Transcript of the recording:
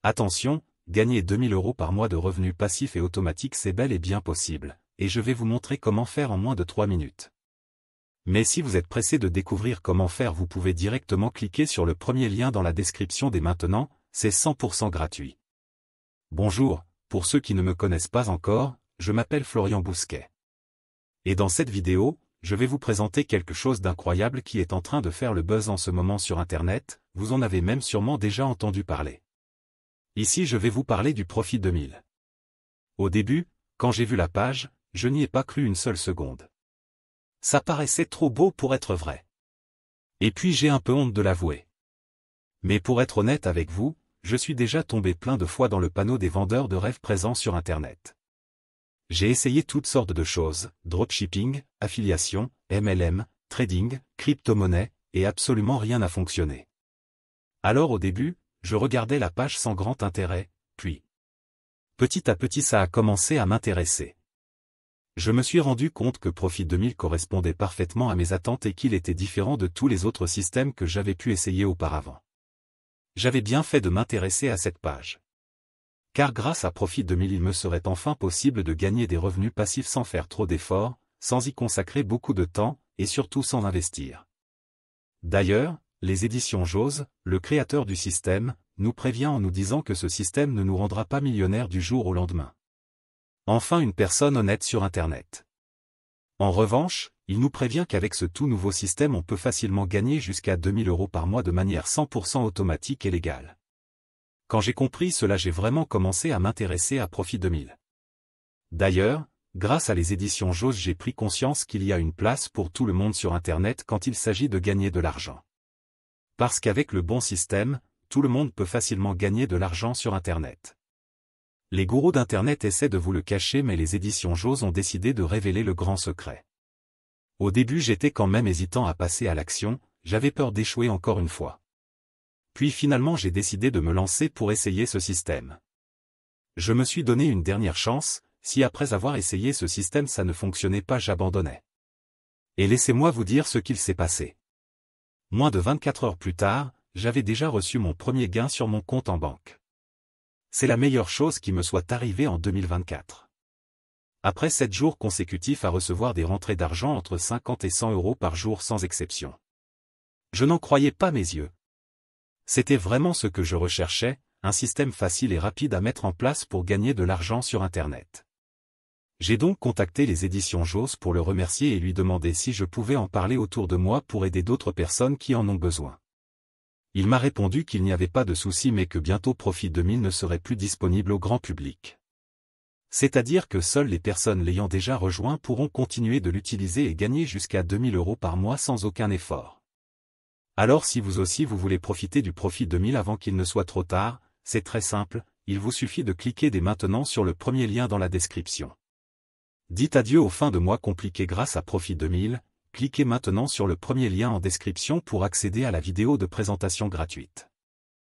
Attention, gagner 2000 € par mois de revenus passifs et automatiques c'est bel et bien possible, et je vais vous montrer comment faire en moins de 3 minutes. Mais si vous êtes pressé de découvrir comment faire, vous pouvez directement cliquer sur le premier lien dans la description dès maintenant, c'est 100% gratuit. Bonjour, pour ceux qui ne me connaissent pas encore, je m'appelle Florian Bousquet. Et dans cette vidéo, je vais vous présenter quelque chose d'incroyable qui est en train de faire le buzz en ce moment sur Internet, vous en avez même sûrement déjà entendu parler. Ici je vais vous parler du Profit 2000. Au début, quand j'ai vu la page, je n'y ai pas cru une seule seconde. Ça paraissait trop beau pour être vrai. Et puis j'ai un peu honte de l'avouer. Mais pour être honnête avec vous, je suis déjà tombé plein de fois dans le panneau des vendeurs de rêves présents sur Internet. J'ai essayé toutes sortes de choses, dropshipping, affiliation, MLM, trading, crypto-monnaie, et absolument rien n'a fonctionné. Alors au début, je regardais la page sans grand intérêt, puis petit à petit ça a commencé à m'intéresser. Je me suis rendu compte que Profit 2000 correspondait parfaitement à mes attentes et qu'il était différent de tous les autres systèmes que j'avais pu essayer auparavant. J'avais bien fait de m'intéresser à cette page. Car grâce à Profit 2000 il me serait enfin possible de gagner des revenus passifs sans faire trop d'efforts, sans y consacrer beaucoup de temps, et surtout sans investir. D'ailleurs, les éditions Jose, le créateur du système, nous prévient en nous disant que ce système ne nous rendra pas millionnaires du jour au lendemain. Enfin une personne honnête sur Internet. En revanche, il nous prévient qu'avec ce tout nouveau système on peut facilement gagner jusqu'à 2000 € par mois de manière 100% automatique et légale. Quand j'ai compris cela j'ai vraiment commencé à m'intéresser à Profit 2000. D'ailleurs, grâce à les éditions Jose j'ai pris conscience qu'il y a une place pour tout le monde sur Internet quand il s'agit de gagner de l'argent. Parce qu'avec le bon système, tout le monde peut facilement gagner de l'argent sur Internet. Les gourous d'Internet essaient de vous le cacher mais les éditions Jose ont décidé de révéler le grand secret. Au début j'étais quand même hésitant à passer à l'action, j'avais peur d'échouer encore une fois. Puis finalement j'ai décidé de me lancer pour essayer ce système. Je me suis donné une dernière chance, si après avoir essayé ce système ça ne fonctionnait pas j'abandonnais. Et laissez-moi vous dire ce qu'il s'est passé. Moins de 24 heures plus tard, j'avais déjà reçu mon premier gain sur mon compte en banque. C'est la meilleure chose qui me soit arrivée en 2024. Après 7 jours consécutifs à recevoir des rentrées d'argent entre 50 et 100 € par jour sans exception. Je n'en croyais pas mes yeux. C'était vraiment ce que je recherchais, un système facile et rapide à mettre en place pour gagner de l'argent sur Internet. J'ai donc contacté les éditions Jose pour le remercier et lui demander si je pouvais en parler autour de moi pour aider d'autres personnes qui en ont besoin. Il m'a répondu qu'il n'y avait pas de souci mais que bientôt Profit 2000 ne serait plus disponible au grand public. C'est-à-dire que seules les personnes l'ayant déjà rejoint pourront continuer de l'utiliser et gagner jusqu'à 2000 € par mois sans aucun effort. Alors si vous aussi vous voulez profiter du Profit 2000 avant qu'il ne soit trop tard, c'est très simple, il vous suffit de cliquer dès maintenant sur le premier lien dans la description. Dites adieu aux fins de mois compliquées grâce à Profit 2000, cliquez maintenant sur le premier lien en description pour accéder à la vidéo de présentation gratuite.